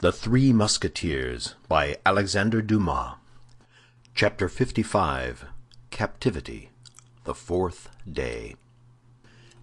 The Three Musketeers by Alexandre Dumas. Chapter 55. Captivity. The Fourth Day.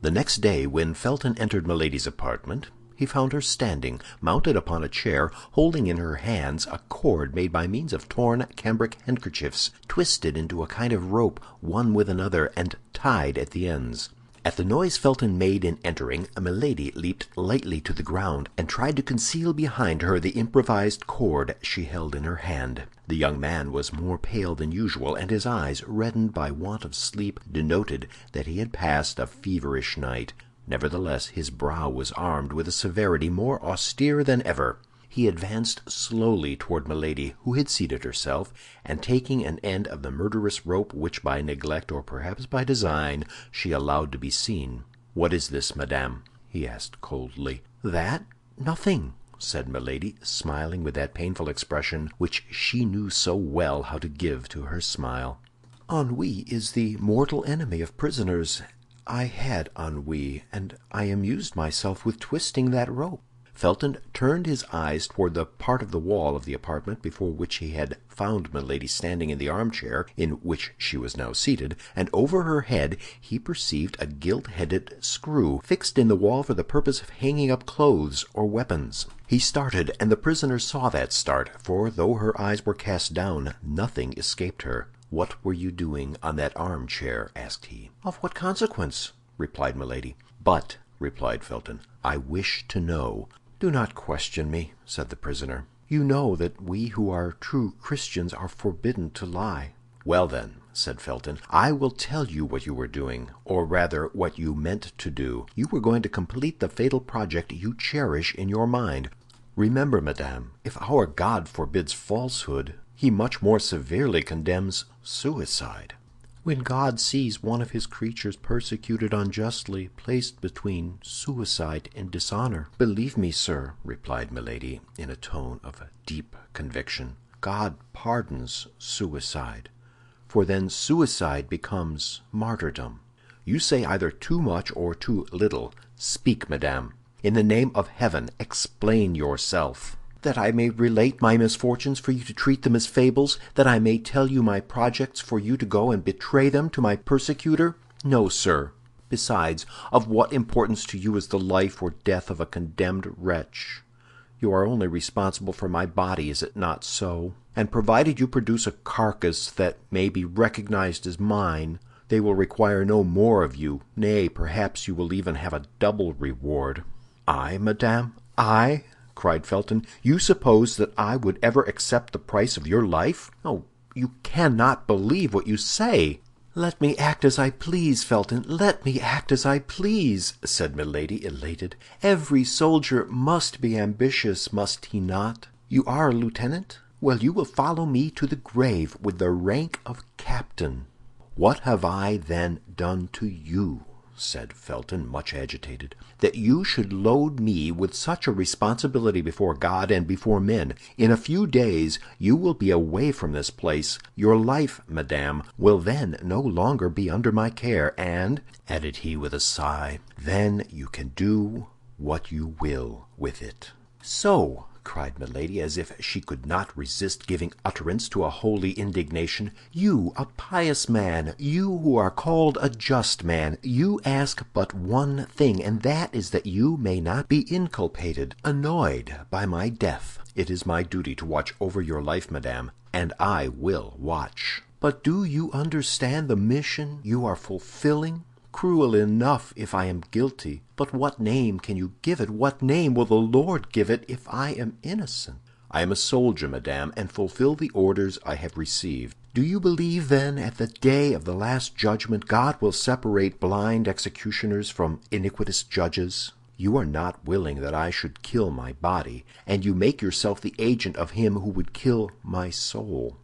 The next day, when Felton entered Milady's apartment, he found her standing, mounted upon a chair, holding in her hands a cord made by means of torn cambric handkerchiefs, twisted into a kind of rope, one with another, and tied at the ends. At the noise Felton made in entering, Milady leaped lightly to the ground, and tried to conceal behind her the improvised cord she held in her hand. The young man was more pale than usual, and his eyes, reddened by want of sleep, denoted that he had passed a feverish night. Nevertheless, his brow was armed with a severity more austere than ever. He advanced slowly toward Milady, who had seated herself, and taking an end of the murderous rope which by neglect, or perhaps by design, she allowed to be seen. "What is this, madame?" he asked coldly. "That? Nothing," said Milady, smiling with that painful expression which she knew so well how to give to her smile. "Ennui is the mortal enemy of prisoners. I had ennui, and I amused myself with twisting that rope." Felton turned his eyes toward the part of the wall of the apartment before which he had found Milady standing in the armchair in which she was now seated, and over her head he perceived a gilt-headed screw fixed in the wall for the purpose of hanging up clothes or weapons. He started, and the prisoner saw that start, for though her eyes were cast down, nothing escaped her. "What were you doing on that armchair?" asked he. "Of what consequence?" replied Milady. "But," replied Felton, "I wish to know." "Do not question me," said the prisoner. "You know that we who are true Christians are forbidden to lie." "Well, then," said Felton, "I will tell you what you were doing, or rather what you meant to do. You were going to complete the fatal project you cherish in your mind. Remember, madame, if our God forbids falsehood, he much more severely condemns suicide. When God sees one of his creatures persecuted unjustly, placed between suicide and dishonor, believe me, sir," replied Milady, in a tone of deep conviction, "God pardons suicide, for then suicide becomes martyrdom." "You say either too much or too little. Speak, madame. In the name of heaven, explain yourself." "That I may relate my misfortunes for you to treat them as fables? That I may tell you my projects for you to go and betray them to my persecutor? No, sir. Besides, of what importance to you is the life or death of a condemned wretch? You are only responsible for my body, is it not so? And provided you produce a carcass that may be recognized as mine, they will require no more of you. Nay, perhaps you will even have a double reward." "I, madame? I?" cried Felton. "You suppose that I would ever accept the price of your life? Oh, you cannot believe what you say." "Let me act as I please, Felton, let me act as I please," said Milady, elated. "Every soldier must be ambitious, must he not? You are a lieutenant? Well, you will follow me to the grave with the rank of captain." "What have I, then, done to you," said Felton, much agitated, "that you should load me with such a responsibility before God and before men? In a few days you will be away from this place. Your life, madame, will then no longer be under my care, and," added he with a sigh, "then you can do what you will with it." "So," cried Milady, as if she could not resist giving utterance to a holy indignation, "you, a pious man, you who are called a just man, you ask but one thing, and that is that you may not be inculpated, annoyed by my death. It is my duty to watch over your life, madame, and I will watch." "But do you understand the mission you are fulfilling? Cruel enough if I am guilty, but what name can you give it? What name will the Lord give it if I am innocent?" "I am a soldier, madame, and fulfill the orders I have received." "Do you believe, then, at the day of the last judgment God will separate blind executioners from iniquitous judges? You are not willing that I should kill my body, and you make yourself the agent of him who would kill my soul."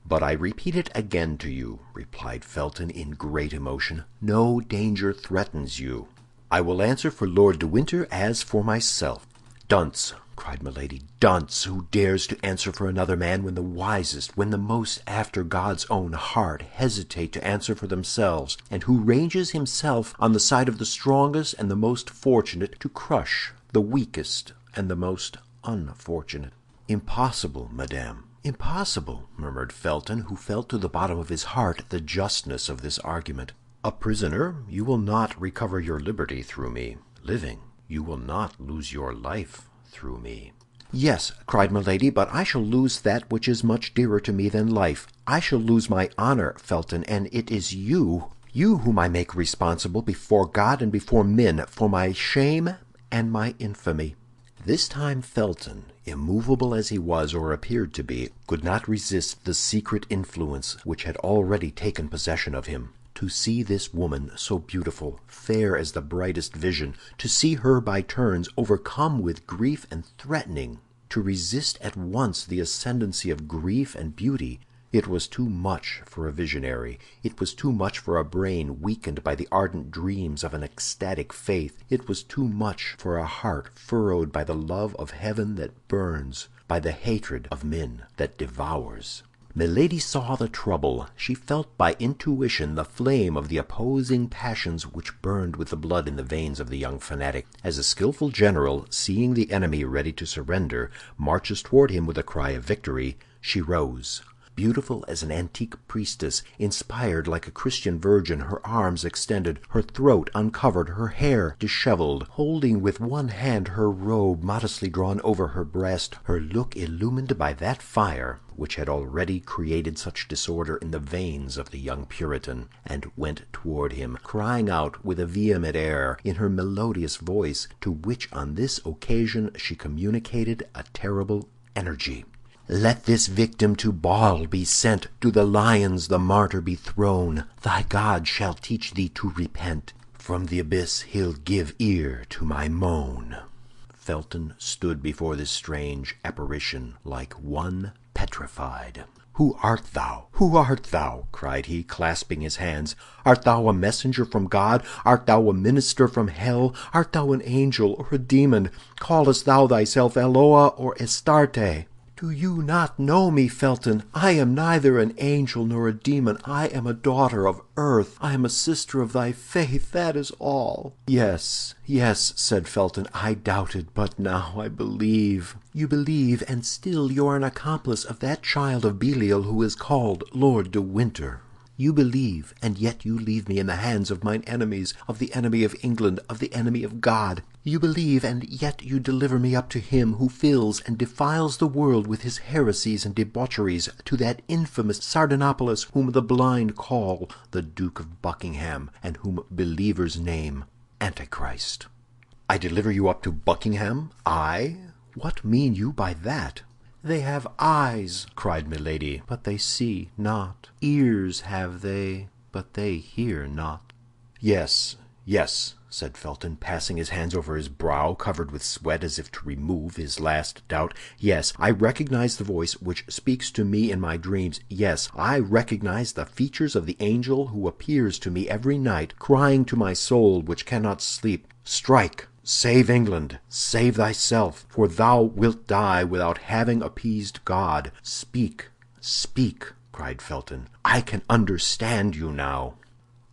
"But I repeat it again to you," replied Felton in great emotion, "no danger threatens you. I will answer for Lord de Winter as for myself." "Dunce!" cried Milady, "dunce, who dares to answer for another man when the wisest, when the most after God's own heart, hesitate to answer for themselves, and who ranges himself on the side of the strongest and the most fortunate to crush the weakest and the most unfortunate." "Impossible, madame, impossible," murmured Felton, who felt to the bottom of his heart the justness of this argument. "A prisoner, you will not recover your liberty through me. Living, you will not lose your life through me." "Yes," cried Milady, "but I shall lose that which is much dearer to me than life. I shall lose my honor, Felton, and it is you whom I make responsible before God and before men for my shame and my infamy." This time Felton, immovable as he was, or appeared to be, could not resist the secret influence which had already taken possession of him. To see this woman, so beautiful, fair as the brightest vision, to see her by turns overcome with grief and threatening, to resist at once the ascendancy of grief and beauty, it was too much for a visionary, it was too much for a brain weakened by the ardent dreams of an ecstatic faith, it was too much for a heart furrowed by the love of heaven that burns, by the hatred of men that devours. Milady saw the trouble. She felt by intuition the flame of the opposing passions which burned with the blood in the veins of the young fanatic. As a skillful general, seeing the enemy ready to surrender, marches toward him with a cry of victory, she rose. Beautiful as an antique priestess, inspired like a Christian virgin, her arms extended, her throat uncovered, her hair disheveled, holding with one hand her robe modestly drawn over her breast, her look illumined by that fire which had already created such disorder in the veins of the young Puritan, and went toward him, crying out with a vehement air, in her melodious voice, to which on this occasion she communicated a terrible energy. "Let this victim to Baal be sent, to the lions the martyr be thrown. Thy God shall teach thee to repent. From the abyss he'll give ear to my moan." Felton stood before this strange apparition like one petrified. "Who art thou? Who art thou?" cried he, clasping his hands. "Art thou a messenger from God? Art thou a minister from hell? Art thou an angel or a demon? Callest thou thyself Eloa or Astarte? Do you not know me, Felton? I am neither an angel nor a demon. I am a daughter of earth. I am a sister of thy faith, that is all." "Yes, yes," said Felton, "I doubted, but now I believe." "You believe, and still you are an accomplice of that child of Belial who is called Lord de Winter. You believe, and yet you leave me in the hands of mine enemies, of the enemy of England, of the enemy of God. You believe, and yet you deliver me up to him who fills and defiles the world with his heresies and debaucheries, to that infamous Sardanapalus whom the blind call the Duke of Buckingham, and whom believers name Antichrist." "I deliver you up to Buckingham? I? What mean you by that?" "They have eyes," cried Milady, "but they see not. Ears have they, but they hear not." "Yes, yes," said Felton, passing his hands over his brow, covered with sweat, as if to remove his last doubt. "Yes, I recognize the voice which speaks to me in my dreams. Yes, I recognize the features of the angel who appears to me every night, crying to my soul which cannot sleep, 'Strike! Save England, save thyself, for thou wilt die without having appeased God.' Speak, speak," cried Felton. "I can understand you now."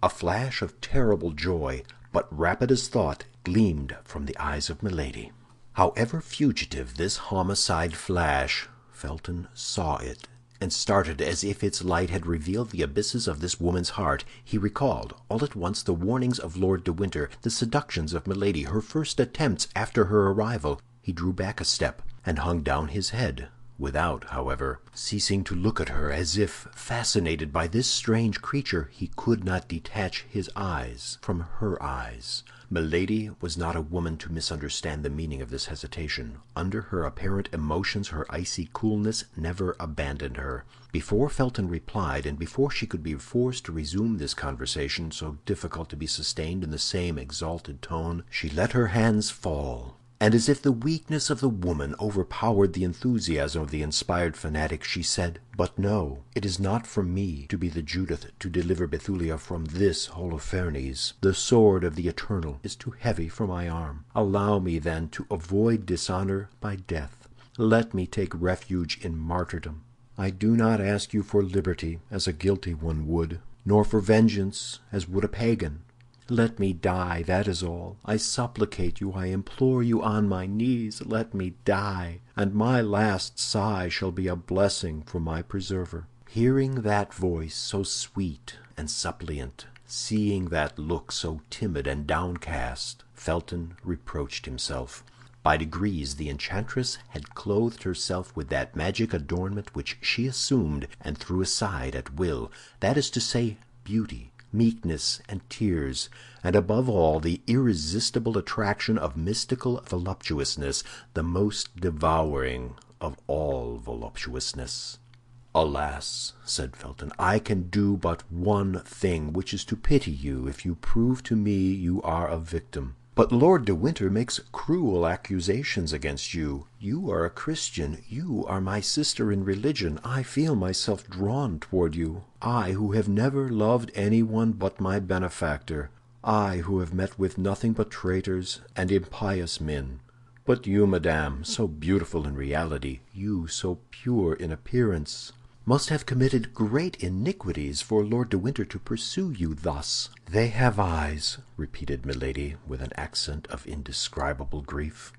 A flash of terrible joy, but rapid as thought, gleamed from the eyes of Milady. However fugitive this homicide flash, Felton saw it, and started as if its light had revealed the abysses of this woman's heart. He recalled all at once the warnings of Lord de Winter, the seductions of Milady, her first attempts after her arrival. He drew back a step and hung down his head, without, however, ceasing to look at her, as if, fascinated by this strange creature, he could not detach his eyes from her eyes. Milady was not a woman to misunderstand the meaning of this hesitation. Under her apparent emotions, her icy coolness never abandoned her. Before Felton replied, and before she could be forced to resume this conversation, so difficult to be sustained in the same exalted tone, she let her hands fall, and as if the weakness of the woman overpowered the enthusiasm of the inspired fanatic, she said, "But no, it is not for me to be the Judith to deliver Bethulia from this Holofernes. The sword of the Eternal is too heavy for my arm. Allow me, then, to avoid dishonor by death. Let me take refuge in martyrdom. I do not ask you for liberty, as a guilty one would, nor for vengeance, as would a pagan. Let me die, that is all. I supplicate you, I implore you on my knees, let me die, and my last sigh shall be a blessing for my preserver." Hearing that voice so sweet and suppliant, seeing that look so timid and downcast, Felton reproached himself. By degrees the enchantress had clothed herself with that magic adornment which she assumed and threw aside at will, that is to say, beauty, meekness, and tears, and above all the irresistible attraction of mystical voluptuousness, the most devouring of all voluptuousness. "Alas," said Felton, "I can do but one thing, which is to pity you if you prove to me you are a victim. But Lord de Winter makes cruel accusations against you. You are a Christian, you are my sister in religion. I feel myself drawn toward you. I, who have never loved anyone but my benefactor. I, who have met with nothing but traitors and impious men. But you, madame, so beautiful in reality, you so pure in appearance, must have committed great iniquities for Lord de Winter to pursue you thus." "They have eyes," repeated Milady, with an accent of indescribable grief,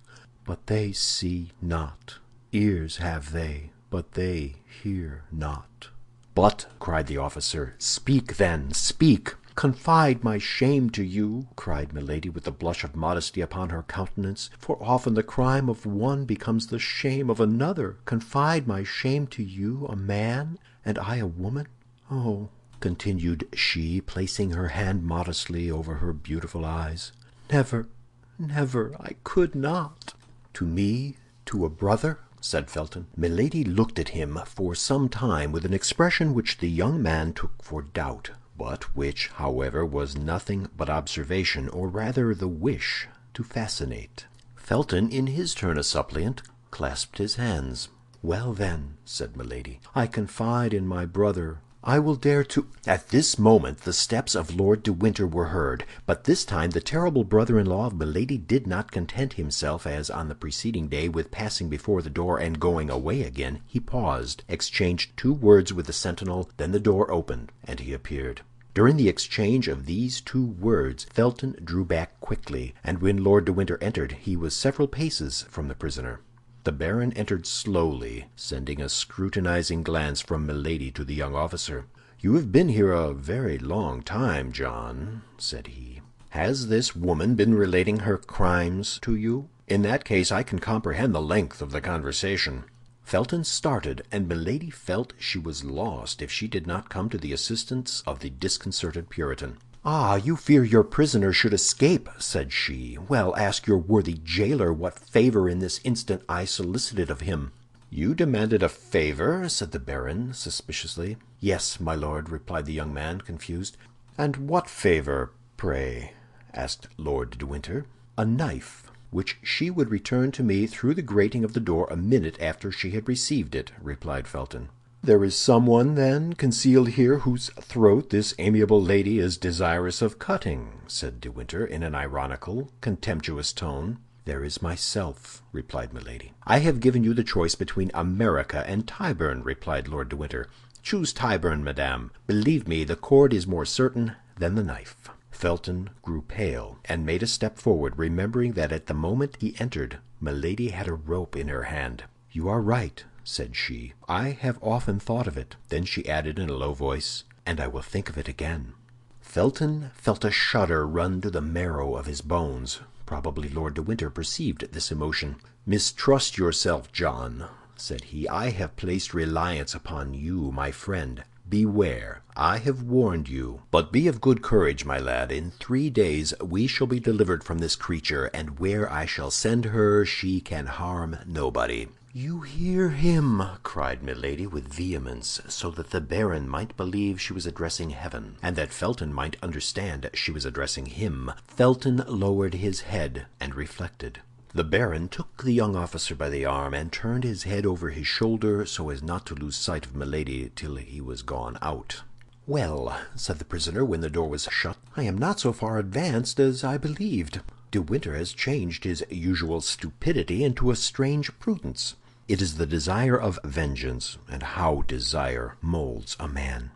"but they see not. Ears have they, but they hear not." "But," cried the officer, "speak then, speak!" "Confide my shame to you," cried Milady, with the blush of modesty upon her countenance, "for often the crime of one becomes the shame of another. Confide my shame to you, a man, and I a woman. Oh," continued she, placing her hand modestly over her beautiful eyes, "never, never, I could not." "To me, to a brother?" said Felton. Milady looked at him for some time with an expression which the young man took for doubt, but which, however, was nothing but observation, or rather the wish to fascinate. Felton, in his turn a suppliant, clasped his hands. "Well, then," said Milady, "I confide in my brother. I will dare to—" At this moment the steps of Lord de Winter were heard, but this time the terrible brother-in-law of Milady did not content himself, as on the preceding day, with passing before the door and going away again. He paused, exchanged 2 words with the sentinel, then the door opened, and he appeared. During the exchange of these 2 words, Felton drew back quickly, and when Lord de Winter entered, he was several paces from the prisoner. The baron entered slowly, sending a scrutinizing glance from Milady to the young officer. "You have been here a very long time, John," said he. "Has this woman been relating her crimes to you? In that case I can comprehend the length of the conversation." Felton started, and Milady felt she was lost if she did not come to the assistance of the disconcerted Puritan. "Ah, you fear your prisoner should escape," said she. "Well, ask your worthy jailer what favor in this instant I solicited of him." "You demanded a favor?" said the baron, suspiciously. "Yes, my lord," replied the young man, confused. "And what favor, pray?" asked Lord de Winter. "A knife, which she would return to me through the grating of the door a minute after she had received it," replied Felton. "There is someone, then, concealed here whose throat this amiable lady is desirous of cutting," said de Winter, in an ironical, contemptuous tone. "There is myself," replied Milady. "I have given you the choice between America and Tyburn," replied Lord de Winter. "Choose Tyburn, madame. Believe me, the cord is more certain than the knife." Felton grew pale, and made a step forward, remembering that at the moment he entered, Milady had a rope in her hand. "You are right," said she. "I have often thought of it." Then she added in a low voice, "and I will think of it again." Felton felt a shudder run to the marrow of his bones. Probably Lord de Winter perceived this emotion. "Mistrust yourself, John," said he. "I have placed reliance upon you, my friend. Beware, I have warned you. But be of good courage, my lad. In 3 days we shall be delivered from this creature, and where I shall send her she can harm nobody." "You hear him!" cried Milady with vehemence, so that the baron might believe she was addressing heaven, and that Felton might understand she was addressing him. Felton lowered his head and reflected. The baron took the young officer by the arm and turned his head over his shoulder so as not to lose sight of Milady till he was gone out. "Well," said the prisoner, when the door was shut, "I am not so far advanced as I believed. De Winter has changed his usual stupidity into a strange prudence. It is the desire of vengeance, and how desire molds a man.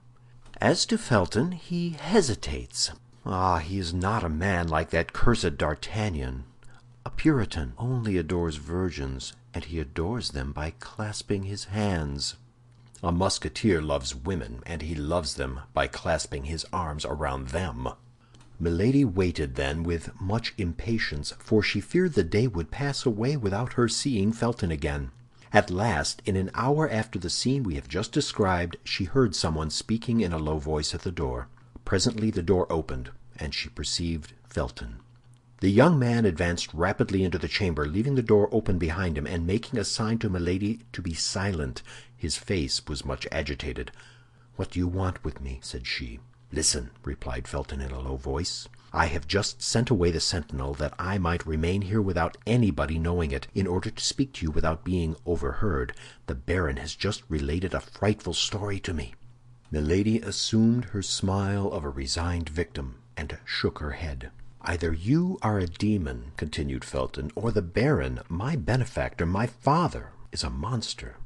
As to Felton, he hesitates. Ah, he is not a man like that cursed D'Artagnan. A Puritan only adores virgins, and he adores them by clasping his hands. A Musketeer loves women, and he loves them by clasping his arms around them." Milady waited then with much impatience, for she feared the day would pass away without her seeing Felton again. At last, in an hour after the scene we have just described, she heard someone speaking in a low voice at the door. Presently the door opened, and she perceived Felton. The young man advanced rapidly into the chamber, leaving the door open behind him, and making a sign to Milady to be silent. His face was much agitated. "What do you want with me?" said she. "Listen," replied Felton in a low voice. "I have just sent away the sentinel that I might remain here without anybody knowing it, in order to speak to you without being overheard. The Baron has just related a frightful story to me." Milady assumed her smile of a resigned victim, and shook her head. "Either you are a demon," continued Felton, "or the Baron, my benefactor, my father, is a monster.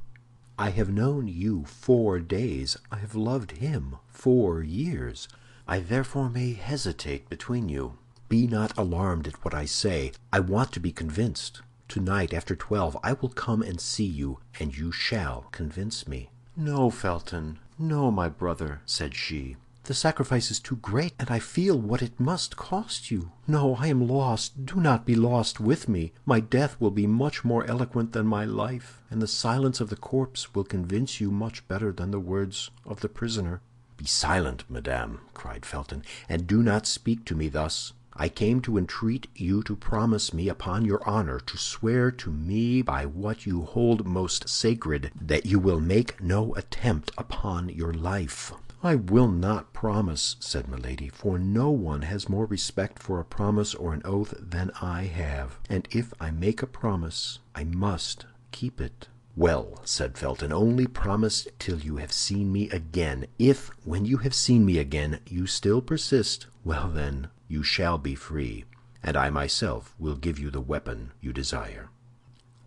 I have known you 4 days. I have loved him 4 years. I therefore may hesitate between you. Be not alarmed at what I say. I want to be convinced. Tonight, after 12, I will come and see you, and you shall convince me." "No, Felton, no, my brother," said she. "The sacrifice is too great, and I feel what it must cost you. No, I am lost. Do not be lost with me. My death will be much more eloquent than my life, and the silence of the corpse will convince you much better than the words of the prisoner." "Be silent, madame," cried Felton, "and do not speak to me thus. I came to entreat you to promise me upon your honor, to swear to me by what you hold most sacred, that you will make no attempt upon your life." "I will not promise," said Milady, "for no one has more respect for a promise or an oath than I have. And if I make a promise, I must keep it." "Well," said Felton, "only promise till you have seen me again. If, when you have seen me again, you still persist, well then, you shall be free, and I myself will give you the weapon you desire."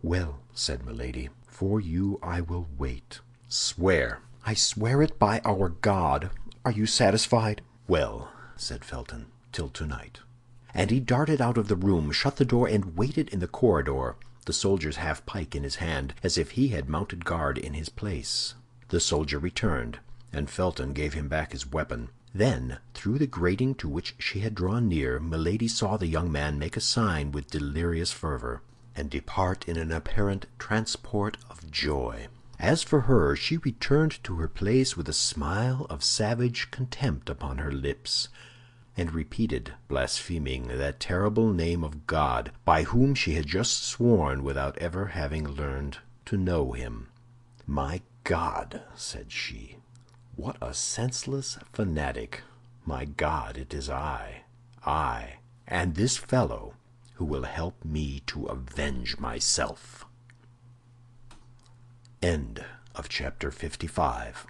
"Well," said Milady, "for you I will wait." "Swear." "I swear it by our God. Are you satisfied?" "Well," said Felton, "till tonight." And he darted out of the room, shut the door, and waited in the corridor, the soldier's half-pike in his hand, as if he had mounted guard in his place. The soldier returned, and Felton gave him back his weapon. Then, through the grating to which she had drawn near, Milady saw the young man make a sign with delirious fervor, and depart in an apparent transport of joy. As for her, she returned to her place with a smile of savage contempt upon her lips, and repeated, blaspheming, that terrible name of God, by whom she had just sworn without ever having learned to know him. "My God," said she, "what a senseless fanatic! My God, it is I, and this fellow who will help me to avenge myself." End of chapter 55.